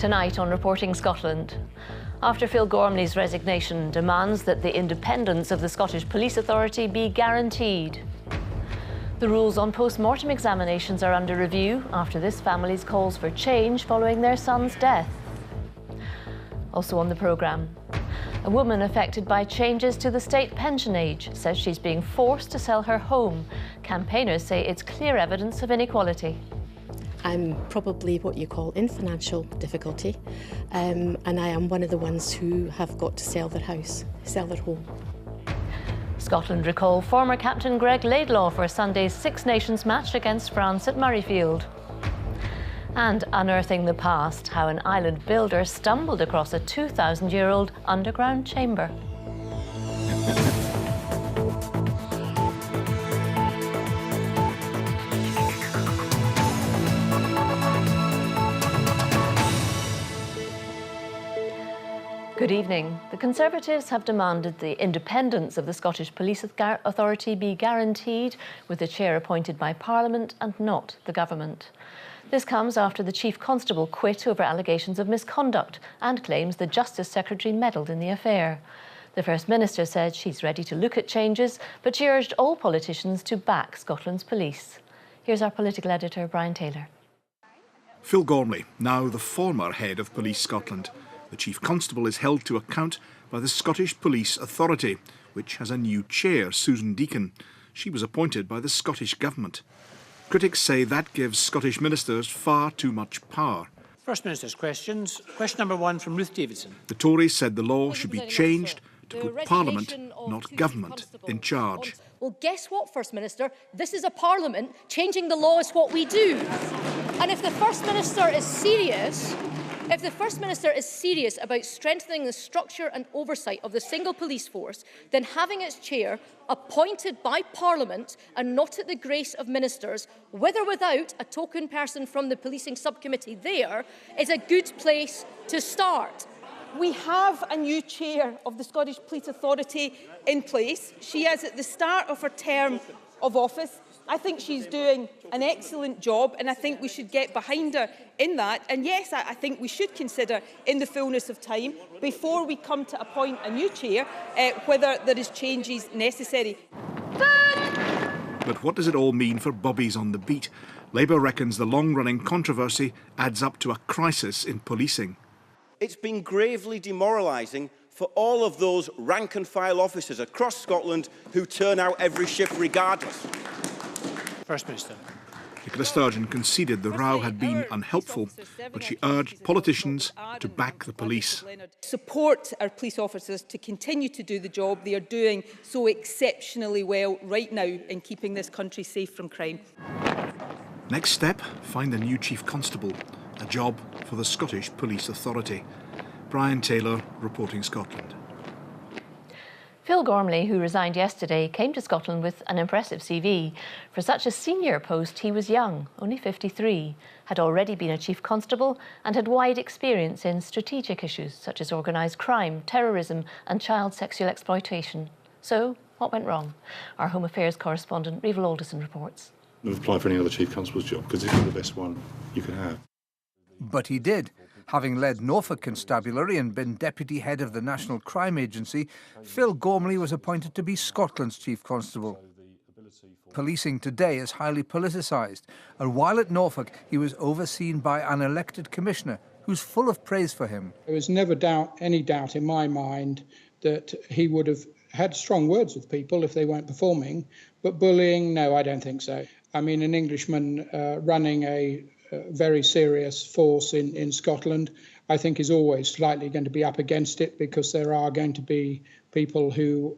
Tonight on Reporting Scotland. After Phil Gormley's resignation demands that the independence of the Scottish Police Authority be guaranteed. The rules on post-mortem examinations are under review after this family's calls for change following their son's death. Also on the programme, a woman affected by changes to the state pension age says she's being forced to sell her home. Campaigners say it's clear evidence of inequality. I'm probably what you call in financial difficulty, and I am one of the ones who have got to sell their house, sell their home. Scotland recall former captain Greg Laidlaw for Sunday's Six Nations match against France at Murrayfield. And unearthing the past, how an island builder stumbled across a 2,000-year-old underground chamber. Good evening. The Conservatives have demanded the independence of the Scottish Police Authority be guaranteed, with the chair appointed by Parliament and not the government. This comes after the Chief Constable quit over allegations of misconduct and claims the Justice Secretary meddled in the affair. The First Minister said she's ready to look at changes, but she urged all politicians to back Scotland's police. Here's our political editor, Brian Taylor. Phil Gormley, now the former head of Police Scotland. The Chief Constable is held to account by the Scottish Police Authority, which has a new chair, Susan Deacon. She was appointed by the Scottish Government. Critics say that gives Scottish ministers far too much power. First Minister's questions. Question number 1 from Ruth Davidson. The Tories said the law should be changed to put Parliament, not government, in charge. Well, guess what, First Minister? This is a Parliament. Changing the law is what we do. And if the First Minister is serious, about strengthening the structure and oversight of the single police force, then having its chair appointed by Parliament and not at the grace of ministers, with or without a token person from the policing subcommittee there, is a good place to start. We have a new chair of the Scottish Police Authority in place. She is at the start of her term of office. I think she's doing an excellent job, and I think we should get behind her in that. And yes, I think we should consider, in the fullness of time, before we come to appoint a new chair, whether there is changes necessary. But what does it all mean for bobbies on the beat? Labour reckons the long-running controversy adds up to a crisis in policing. It's been gravely demoralising for all of those rank-and-file officers across Scotland who turn out every shift regardless. First Minister. Nicola Sturgeon conceded the row had been unhelpful, but she urged politicians to back the police. Support our police officers to continue to do the job they are doing so exceptionally well right now in keeping this country safe from crime. Next step, find a new Chief Constable, a job for the Scottish Police Authority. Brian Taylor, Reporting Scotland. Phil Gormley, who resigned yesterday, came to Scotland with an impressive CV. For such a senior post, he was young, only 53, had already been a Chief Constable and had wide experience in strategic issues such as organised crime, terrorism and child sexual exploitation. So, what went wrong? Our Home Affairs correspondent, Reval Alderson, reports. Apply for any other Chief Constable's job because this is the best one you can have. But he did. Having led Norfolk Constabulary and been deputy head of the National Crime Agency, Phil Gormley was appointed to be Scotland's Chief Constable. Policing today is highly politicised, and while at Norfolk, he was overseen by an elected commissioner who's full of praise for him. There was never any doubt in my mind that he would have had strong words with people if they weren't performing, but bullying, no, I don't think so. I mean, an Englishman running a very serious force in Scotland, I think is always slightly going to be up against it because there are going to be people who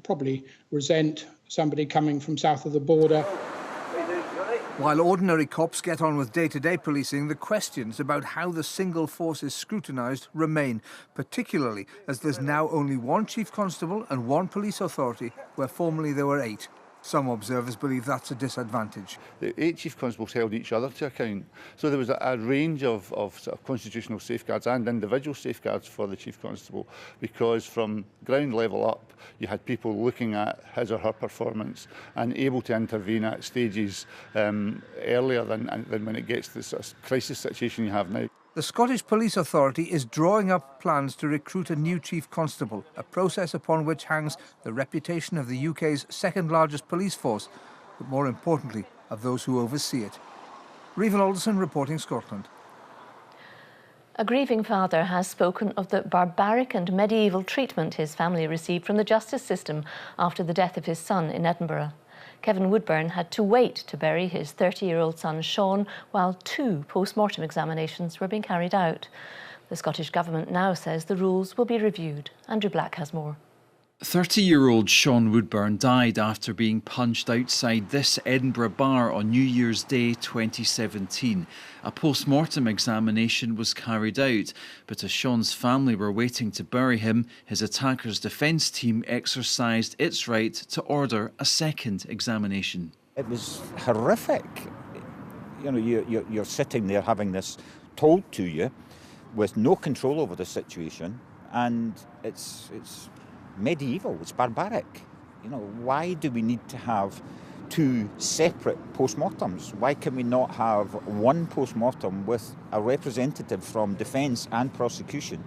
probably resent somebody coming from south of the border. While ordinary cops get on with day-to-day policing, the questions about how the single force is scrutinised remain, particularly as there's now only one Chief Constable and one police authority, where formerly there were 8. Some observers believe that's a disadvantage. The 8 Chief Constables held each other to account. So there was a range of sort of constitutional safeguards and individual safeguards for the Chief Constable, because from ground level up, you had people looking at his or her performance and able to intervene at stages earlier than when it gets to the sort of crisis situation you have now. The Scottish Police Authority is drawing up plans to recruit a new Chief Constable, a process upon which hangs the reputation of the UK's second largest police force, but more importantly, of those who oversee it. Reuven Alderson reporting Scotland. A grieving father has spoken of the barbaric and medieval treatment his family received from the justice system after the death of his son in Edinburgh. Kevin Woodburn had to wait to bury his 30-year-old son Sean while 2 post-mortem examinations were being carried out. The Scottish Government now says the rules will be reviewed. Andrew Black has more. 30-year-old Sean Woodburn died after being punched outside this Edinburgh bar on New Year's Day 2017. A post-mortem examination was carried out, but as Sean's family were waiting to bury him, his attacker's defence team exercised its right to order a second examination. It was horrific. You know, you're sitting there having this told to you with no control over the situation, and it's medieval, it's barbaric. You know, why do we need to have 2 separate postmortems? Why can we not have one postmortem with a representative from defence and prosecution?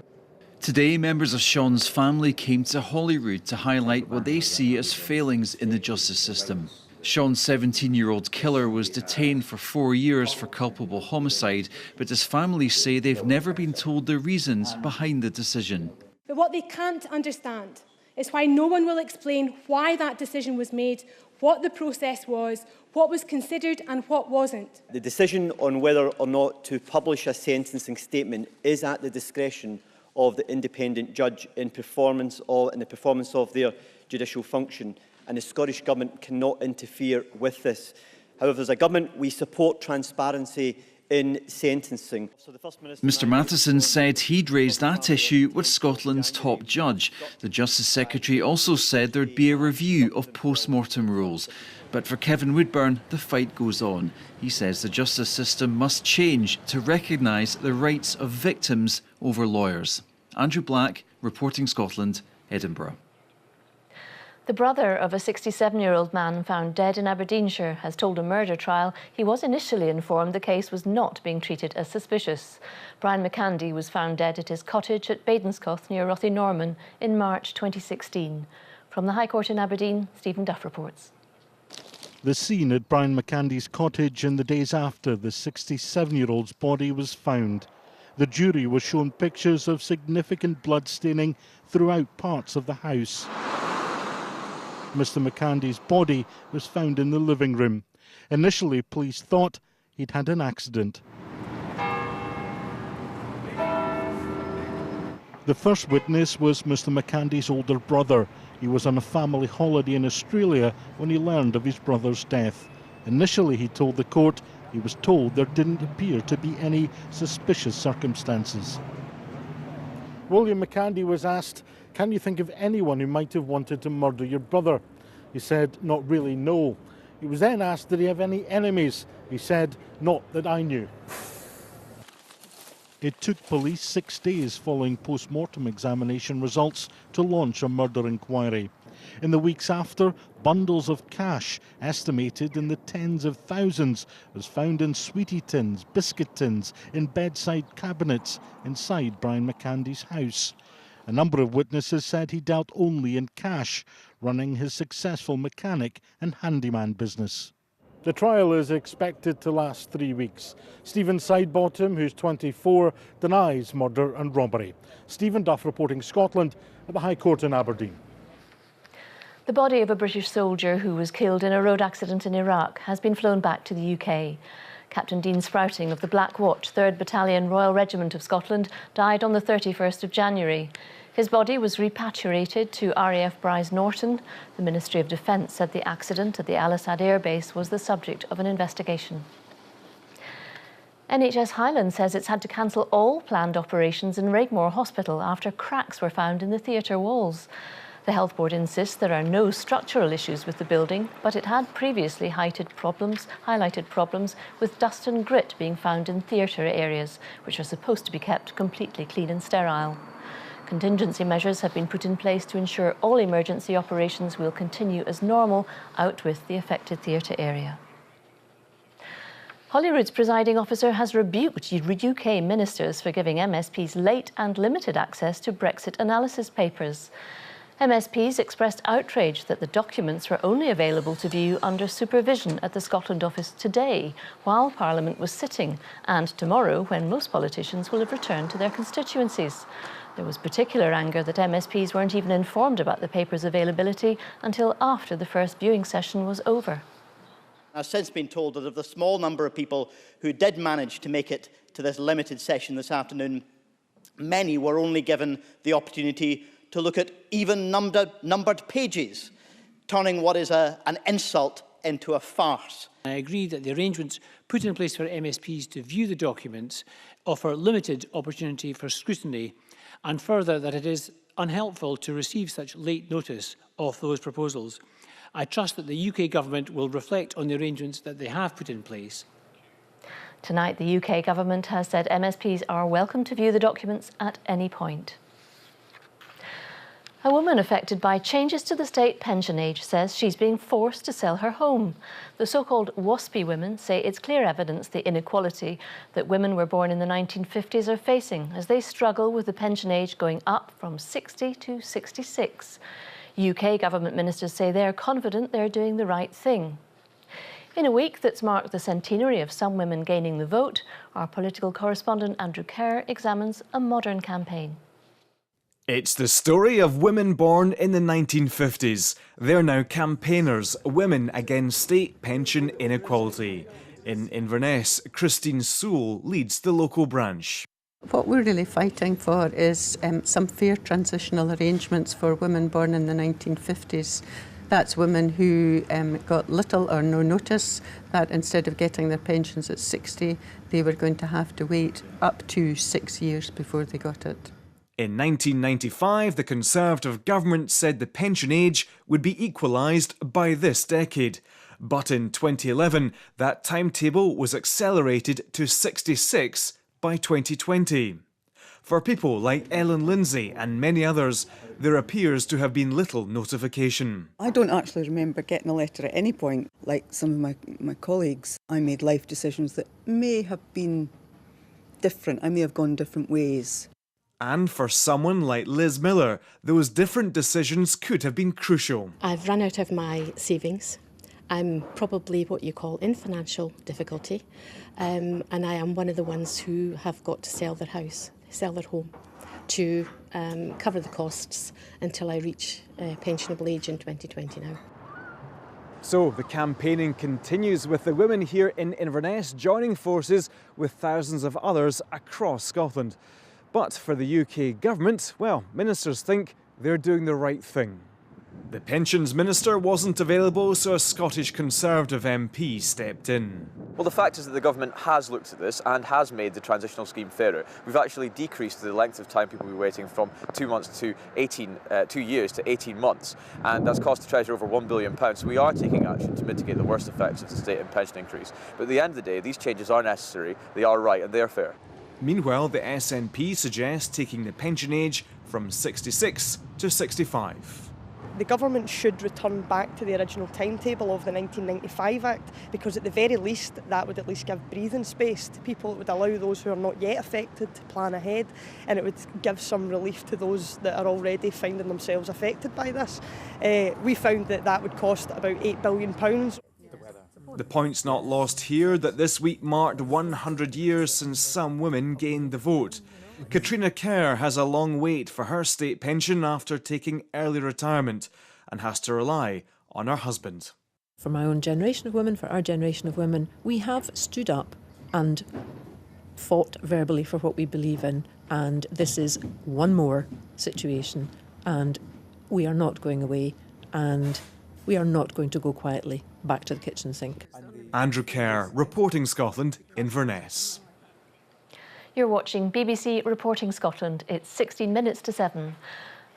Today, members of Sean's family came to Holyrood to highlight what they see as failings in the justice system. Sean's 17-year-old killer was detained for 4 years for culpable homicide, but his family say they've never been told the reasons behind the decision. But what they can't understand is why no one will explain why that decision was made, what the process was, what was considered and what wasn't. The decision on whether or not to publish a sentencing statement is at the discretion of the independent judge in the performance of their judicial function, and the Scottish Government cannot interfere with this. However, as a government, we support transparency in sentencing. Mr Matheson said he'd raised that issue with Scotland's top judge. The Justice Secretary also said there'd be a review of post-mortem rules. But for Kevin Woodburn, the fight goes on. He says the justice system must change to recognise the rights of victims over lawyers. Andrew Black, reporting Scotland, Edinburgh. The brother of a 67-year-old man found dead in Aberdeenshire has told a murder trial he was initially informed the case was not being treated as suspicious. Brian McCandy was found dead at his cottage at Badenscough near Rothinorman in March 2016. From the High Court in Aberdeen, Stephen Duff reports. The scene at Brian McCandy's cottage in the days after the 67-year-old's body was found. The jury was shown pictures of significant blood staining throughout parts of the house. Mr McCandy's body was found in the living room. Initially, police thought he'd had an accident. The first witness was Mr McCandy's older brother. He was on a family holiday in Australia when he learned of his brother's death. Initially, he told the court he was told there didn't appear to be any suspicious circumstances. William McCandy was asked, "Can you think of anyone who might have wanted to murder your brother?" He said, "Not really, no." He was then asked, did he have any enemies? He said, "Not that I knew." It took police 6 days following post-mortem examination results to launch a murder inquiry. In the weeks after, bundles of cash, estimated in the tens of thousands, was found in sweetie tins, biscuit tins, in bedside cabinets inside Brian McCandy's house. A number of witnesses said he dealt only in cash, running his successful mechanic and handyman business. The trial is expected to last 3 weeks. Stephen Sidebottom, who's 24, denies murder and robbery. Stephen Duff reporting Scotland at the High Court in Aberdeen. The body of a British soldier who was killed in a road accident in Iraq has been flown back to the UK. Captain Dean Sprouting of the Black Watch, 3rd Battalion Royal Regiment of Scotland, died on the 31st of January. His body was repatriated to RAF Bryce Norton. The Ministry of Defence said the accident at the Al Asad Air Base was the subject of an investigation. NHS Highland says it's had to cancel all planned operations in Reg Moore Hospital after cracks were found in the theatre walls. The Health Board insists there are no structural issues with the building, but it had previously highlighted problems with dust and grit being found in theatre areas, which are supposed to be kept completely clean and sterile. Contingency measures have been put in place to ensure all emergency operations will continue as normal out with the affected theatre area. Holyrood's presiding officer has rebuked UK ministers for giving MSPs late and limited access to Brexit analysis papers. MSPs expressed outrage that the documents were only available to view under supervision at the Scotland office today, while Parliament was sitting, and tomorrow when most politicians will have returned to their constituencies. There was particular anger that MSPs weren't even informed about the papers' availability until after the first viewing session was over. I've since been told that of the small number of people who did manage to make it to this limited session this afternoon, many were only given the opportunity to look at even numbered pages, turning what is an insult into a farce. I agree that the arrangements put in place for MSPs to view the documents offer limited opportunity for scrutiny, and further that it is unhelpful to receive such late notice of those proposals. I trust that the UK Government will reflect on the arrangements that they have put in place. Tonight, the UK Government has said MSPs are welcome to view the documents at any point. A woman affected by changes to the state pension age says she's being forced to sell her home. The so-called WASPy women say it's clear evidence the inequality that women were born in the 1950s are facing as they struggle with the pension age going up from 60 to 66. UK government ministers say they're confident they're doing the right thing. In a week that's marked the centenary of some women gaining the vote, our political correspondent Andrew Kerr examines a modern campaign. It's the story of women born in the 1950s. They're now campaigners, women against state pension inequality. In Inverness, Christine Sewell leads the local branch. What we're really fighting for is some fair transitional arrangements for women born in the 1950s. That's women who got little or no notice that instead of getting their pensions at 60, they were going to have to wait up to 6 years before they got it. In 1995, the Conservative government said the pension age would be equalised by this decade. But in 2011, that timetable was accelerated to 66 by 2020. For people like Ellen Lindsay and many others, there appears to have been little notification. I don't actually remember getting a letter at any point. Like some of my colleagues, I made life decisions that may have been different. I may have gone different ways. And for someone like Liz Miller, those different decisions could have been crucial. I've run out of my savings. I'm probably what you call in financial difficulty, and I am one of the ones who have got to sell their house, sell their home, to cover the costs until I reach pensionable age in 2020 now. So the campaigning continues with the women here in Inverness joining forces with thousands of others across Scotland. But for the UK government, well, ministers think they're doing the right thing. The pensions minister wasn't available, so a Scottish Conservative MP stepped in. Well, the fact is that the government has looked at this and has made the transitional scheme fairer. We've actually decreased the length of time people will be waiting from 2 months to 2 years to 18 months, and that's cost the Treasury over £1 billion. So we are taking action to mitigate the worst effects of the state and pension increase. But at the end of the day, these changes are necessary, they are right, and they are fair. Meanwhile, the SNP suggests taking the pension age from 66 to 65. The government should return back to the original timetable of the 1995 Act, because at the very least that would at least give breathing space to people. It would allow those who are not yet affected to plan ahead, and it would give some relief to those that are already finding themselves affected by this. We found that would cost about £8 billion. The point's not lost here that this week marked 100 years since some women gained the vote. Katrina Kerr has a long wait for her state pension after taking early retirement and has to rely on her husband. For my own generation of women, for our generation of women, we have stood up and fought verbally for what we believe in, and this is one more situation, and we are not going away, and we are not going to go quietly back to the kitchen sink. Andrew Kerr, reporting Scotland, Inverness. You're watching BBC Reporting Scotland. It's 16 minutes to 7.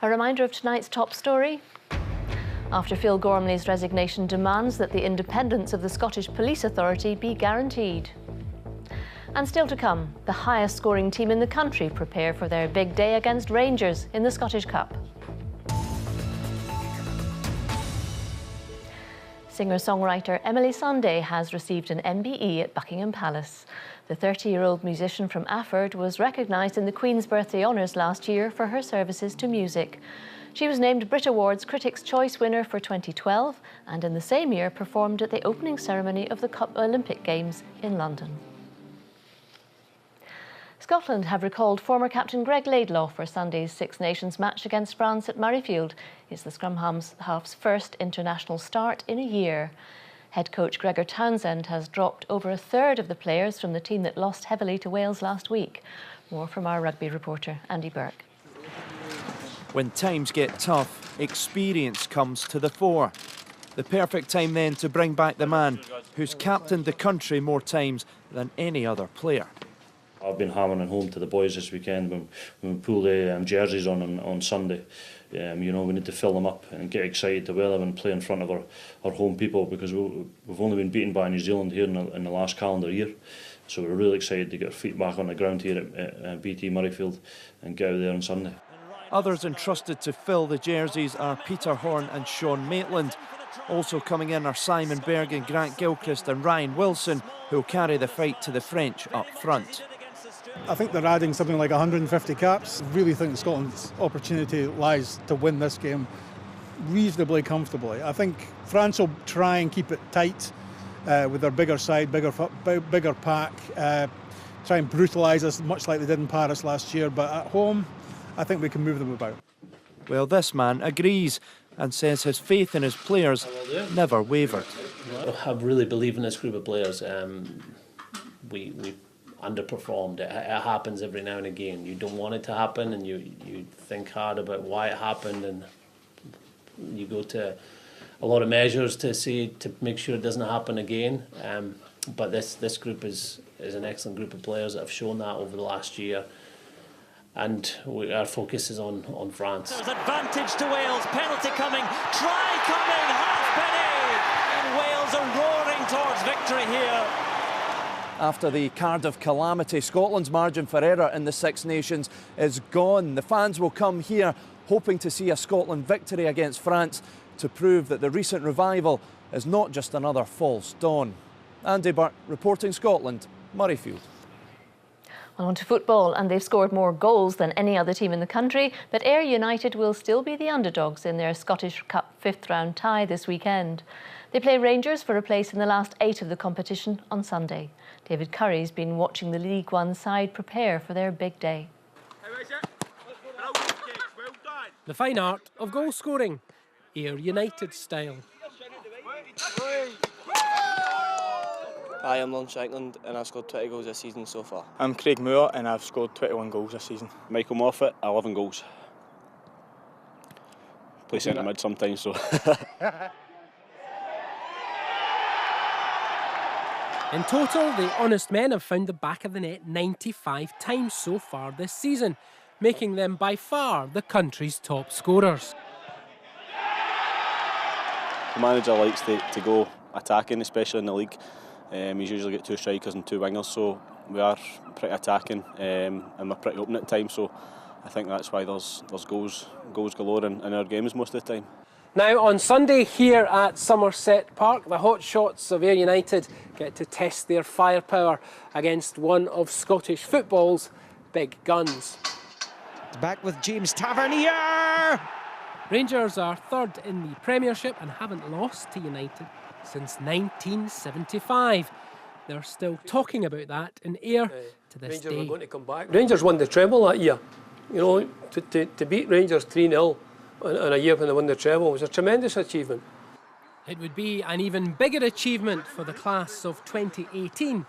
A reminder of tonight's top story. After Phil Gormley's resignation demands that the independence of the Scottish Police Authority be guaranteed. And still to come, the highest scoring team in the country prepare for their big day against Rangers in the Scottish Cup. Singer-songwriter Emily Sandé has received an MBE at Buckingham Palace. The 30-year-old musician from Afford was recognised in the Queen's Birthday Honours last year for her services to music. She was named Brit Awards Critics' Choice winner for 2012 and in the same year performed at the opening ceremony of the Olympic Games in London. Scotland have recalled former captain Greg Laidlaw for Sunday's Six Nations match against France at Murrayfield. It's the Scrum Half's first international start in a year. Head coach Gregor Townsend has dropped over a third of the players from the team that lost heavily to Wales last week. More from our rugby reporter Andy Burke. When times get tough, experience comes to the fore. The perfect time then to bring back the man who's captained the country more times than any other player. I've been hammering home to the boys this weekend when we pull the jerseys on Sunday. You know, we need to fill them up and get excited to wear them and play in front of our home people, because we've only been beaten by New Zealand here in the last calendar year. So we're really excited to get our feet back on the ground here at BT Murrayfield and get out there on Sunday. Others entrusted to fill the jerseys are Peter Horne and Sean Maitland. Also coming in are Simon Bergen, Grant Gilchrist and Ryan Wilson, who'll carry the fight to the French up front. I think they're adding something like 150 caps. I really think Scotland's opportunity lies to win this game reasonably comfortably. I think France will try and keep it tight with their bigger side, bigger pack, try and brutalise us much like they did in Paris last year. But at home, I think we can move them about. Well, this man agrees and says his faith in his players never wavered. I really believe in this group of players. We underperformed. It happens every now and again. You don't want it to happen, and you think hard about why it happened, and you go to a lot of measures to make sure it doesn't happen again. But this group is an excellent group of players that have shown that over the last year, and our focus is on France. There's advantage to Wales. Penalty coming. Try coming. Halfpenny, and Wales are roaring towards victory here. After the Cardiff calamity, Scotland's margin for error in the Six Nations is gone. The fans will come here hoping to see a Scotland victory against France to prove that the recent revival is not just another false dawn. Andy Burke reporting Scotland, Murrayfield. Well, on to football, and they've scored more goals than any other team in the country, but Ayr United will still be the underdogs in their Scottish Cup fifth round tie this weekend. They play Rangers for a place in the last 8 of the competition on Sunday. David Curry's been watching the League One side prepare for their big day. The fine art of goal scoring, Ayr United style. Hi, I'm Lon Shankland and I've scored 20 goals this season so far. I'm Craig Moore and I've scored 21 goals this season. Michael Moffat, 11 goals. Play centre mid sometimes, so. In total, the honest men have found the back of the net 95 times so far this season, making them by far the country's top scorers. The manager likes to go attacking, especially in the league. He's usually got 2 strikers and 2 wingers, so we are pretty attacking and we're pretty open at times, so I think that's why there's goals galore in our games most of the time. Now on Sunday here at Somerset Park, the hot shots of Ayr United get to test their firepower against one of Scottish football's big guns. Back with James Tavernier! Rangers are third in the Premiership and haven't lost to United since 1975. They're still talking about that in Ayr to this Rangers day. were going to come back. Rangers won the treble that year. You know, to beat Rangers 3-0 in a year when they won the treble was a tremendous achievement. It would be an even bigger achievement for the class of 2018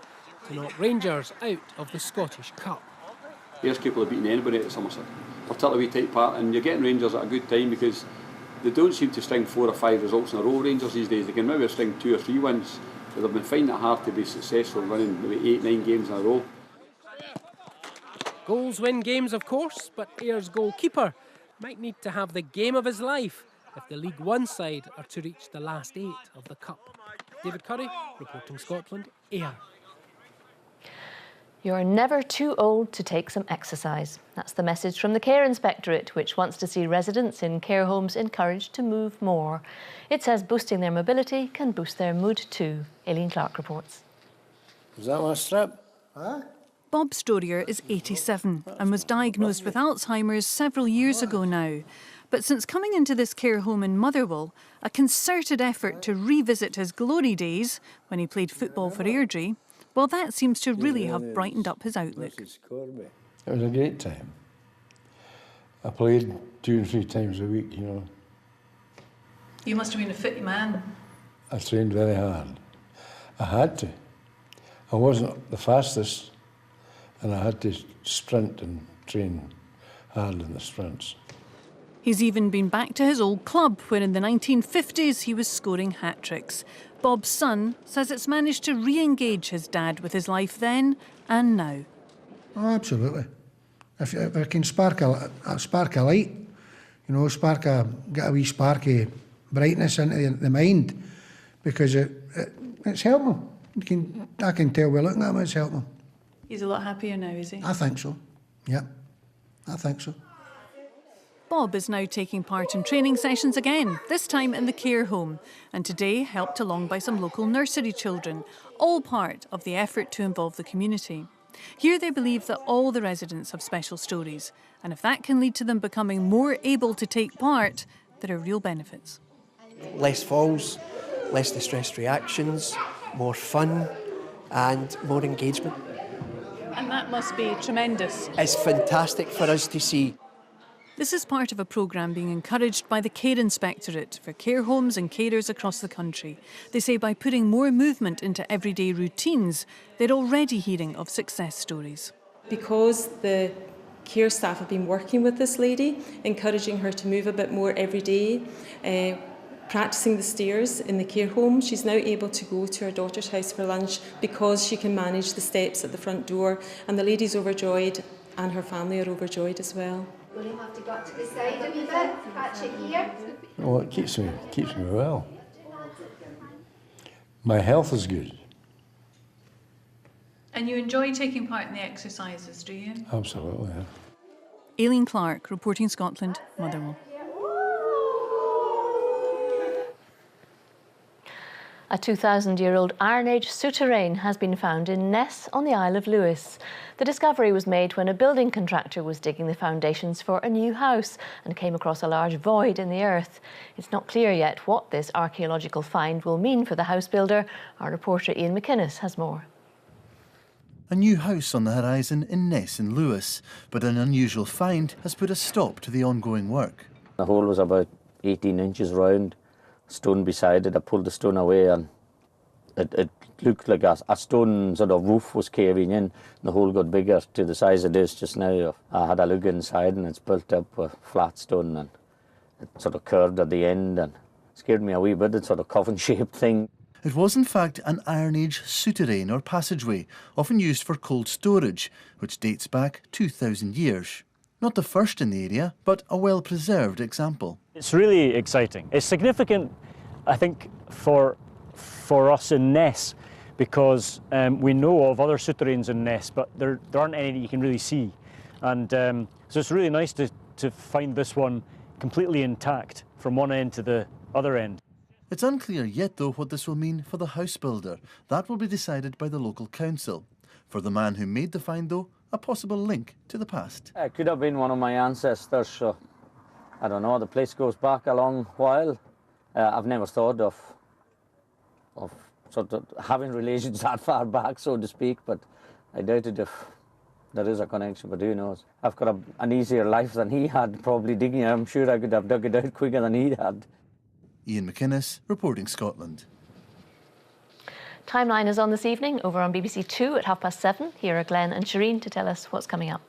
to knock Rangers out of the Scottish Cup. Ayer's capable of beating anybody at Somerset, particularly we take part, and you're getting Rangers at a good time because they don't seem to string 4 or 5 results in a row, Rangers these days. They can maybe string 2 or 3 wins, but they've been finding it hard to be successful running maybe 8-9 games in a row. Goals win games, of course, but Ayer's goalkeeper might need to have the game of his life if the League One side are to reach the last 8 of the Cup. David Curry, reporting Scotland, Ayr. You're never too old to take some exercise. That's the message from the Care Inspectorate, which wants to see residents in care homes encouraged to move more. It says boosting their mobility can boost their mood too. Aileen Clark reports. Is that my strap? Bob Storier is 87 and was diagnosed with Alzheimer's several years ago now. But since coming into this care home in Motherwell, a concerted effort to revisit his glory days when he played football for Airdrie, well, that seems to really have brightened up his outlook. It was a great time. I played 2 and 3 times a week, you know. You must have been a fit man. I trained very hard. I had to. I wasn't the fastest, and I had to sprint and train hard in the sprints. He's even been back to his old club, where in the 1950s he was scoring hat-tricks. Bob's son says it's managed to re-engage his dad with his life then and now. Oh, absolutely. If I can spark a light, you know, get a wee spark of brightness into the mind, because it's helped him. I can tell by looking at him it's helped him. He's a lot happier now, is he? I think so. Yeah, I think so. Bob is now taking part in training sessions again, this time in the care home, and today helped along by some local nursery children, all part of the effort to involve the community. Here they believe that all the residents have special stories, and if that can lead to them becoming more able to take part, there are real benefits. Less falls, less distressed reactions, more fun and more engagement. And that must be tremendous. It's fantastic for us to see. This is part of a programme being encouraged by the Care Inspectorate for care homes and carers across the country. They say by putting more movement into everyday routines, they're already hearing of success stories. Because the care staff have been working with this lady, encouraging her to move a bit more every day, practising the stairs in the care home, she's now able to go to her daughter's house for lunch because she can manage the steps at the front door, and the lady's overjoyed and her family are overjoyed as well. Will you have to go to the side a wee bit, catch it here? Well, it keeps me well. My health is good. And you enjoy taking part in the exercises, do you? Absolutely, yeah. Aileen Clark, reporting Scotland, Motherwell. A 2,000-year-old Iron Age souterrain has been found in Ness on the Isle of Lewis. The discovery was made when a building contractor was digging the foundations for a new house and came across a large void in the earth. It's not clear yet what this archaeological find will mean for the house builder. Our reporter Ian McInnes has more. A new house on the horizon in Ness in Lewis, but an unusual find has put a stop to the ongoing work. The hole was about 18 inches round. Stone beside it, I pulled the stone away and it looked like a stone sort of roof was caving in. The hole got bigger to the size it is just now. I had a look inside and it's built up with flat stone and it sort of curved at the end and scared me a wee bit, it's sort of coffin-shaped thing. It was in fact an Iron Age souterrain or passageway, often used for cold storage, which dates back 2,000 years. Not the first in the area, but a well-preserved example. It's really exciting. It's significant, I think, for us in Ness, because we know of other souterrains in Ness, but there aren't any that you can really see. And so it's really nice to find this one completely intact from one end to the other end. It's unclear yet, though, what this will mean for the house builder. That will be decided by the local council. For the man who made the find, though, a possible link to the past. It could have been one of my ancestors, so I don't know, the place goes back a long while. I've never thought of sort of having relations that far back, so to speak, but I doubt it if there is a connection, but who knows. I've got an easier life than he had, probably digging it. I'm sure I could have dug it out quicker than he had. Ian McInnes, reporting Scotland. Timeline is on this evening over on BBC Two at 7:30. Here are Glenn and Shireen to tell us what's coming up.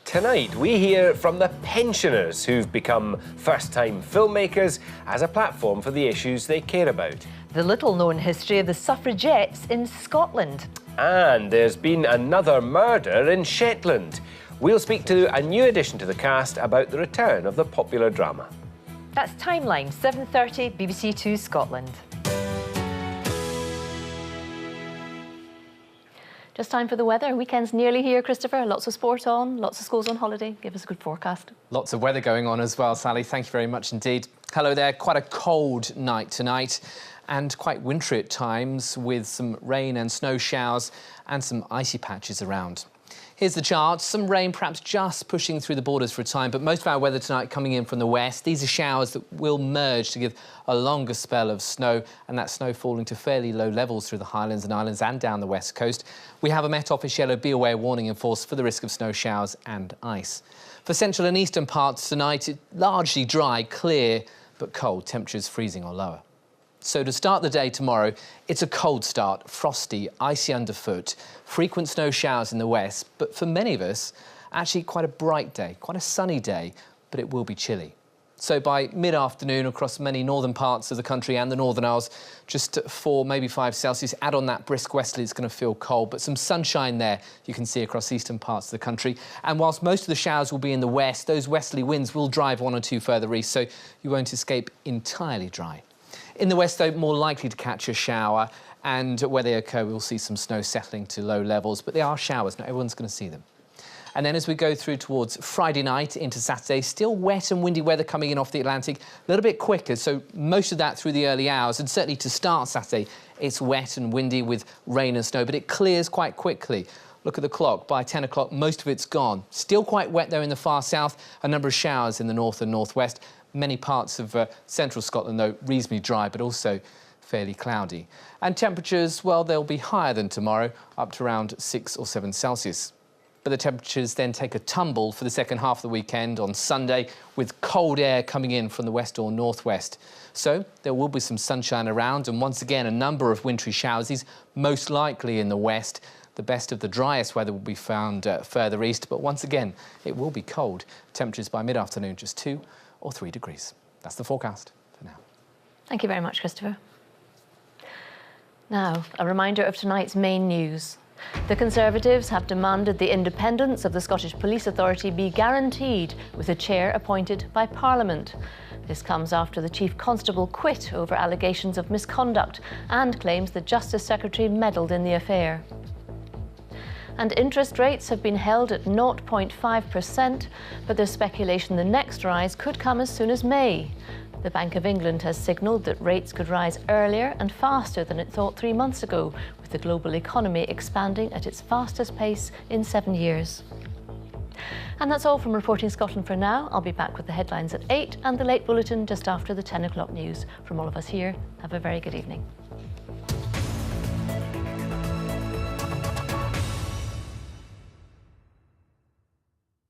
Tonight, we hear from the pensioners who've become first-time filmmakers as a platform for the issues they care about. The little-known history of the suffragettes in Scotland. And there's been another murder in Shetland. We'll speak to a new addition to the cast about the return of the popular drama. That's Timeline, 7:30, BBC Two Scotland. Just time for the weather. Weekend's nearly here, Christopher. Lots of sport on, lots of schools on holiday. Give us a good forecast. Lots of weather going on as well, Sally. Thank you very much indeed. Hello there. Quite a cold night tonight and quite wintry at times with some rain and snow showers and some icy patches around. Here's the chart. Some rain perhaps just pushing through the borders for a time, but most of our weather tonight coming in from the west. These are showers that will merge to give a longer spell of snow, and that snow falling to fairly low levels through the Highlands and Islands and down the west coast. We have a Met Office yellow be aware warning in force for the risk of snow showers and ice. For central and eastern parts tonight, it's largely dry, clear, but cold. Temperatures freezing or lower. So to start the day tomorrow, it's a cold start, frosty, icy underfoot, frequent snow showers in the west, but for many of us, actually quite a bright day, quite a sunny day, but it will be chilly. So by mid-afternoon across many northern parts of the country and the Northern Isles, just 4, maybe 5 Celsius. Add on that brisk westerly, it's going to feel cold, but some sunshine there you can see across eastern parts of the country. And whilst most of the showers will be in the west, those westerly winds will drive 1 or 2 further east, so you won't escape entirely dry. In the west, though, more likely to catch a shower, and where they occur, we'll see some snow settling to low levels, but they are showers, not everyone's going to see them. And then as we go through towards Friday night into Saturday, still wet and windy weather coming in off the Atlantic, a little bit quicker, so most of that through the early hours, and certainly to start Saturday, it's wet and windy with rain and snow, but it clears quite quickly. Look at the clock, by 10 o'clock, most of it's gone. Still quite wet, though, in the far south, a number of showers in the north and northwest. Many parts of central Scotland, though, reasonably dry, but also fairly cloudy. And temperatures, well, they'll be higher than tomorrow, up to around 6 or 7 Celsius. But the temperatures then take a tumble for the second half of the weekend on Sunday, with cold air coming in from the west or northwest. So there will be some sunshine around, and once again, a number of wintry showers, these most likely in the west. The best of the driest weather will be found further east, but once again, it will be cold. Temperatures by mid-afternoon, just 2 or 3 degrees. That's the forecast for now. Thank you very much, Christopher. Now, a reminder of tonight's main news. The Conservatives have demanded the independence of the Scottish Police Authority be guaranteed with a chair appointed by Parliament. This comes after the Chief Constable quit over allegations of misconduct and claims the Justice Secretary meddled in the affair. And interest rates have been held at 0.5%, but there's speculation the next rise could come as soon as May. The Bank of England has signalled that rates could rise earlier and faster than it thought 3 months ago, with the global economy expanding at its fastest pace in 7 years. And that's all from Reporting Scotland for now. I'll be back with the headlines at 8 and the late bulletin just after the 10 o'clock news. From all of us here, have a very good evening.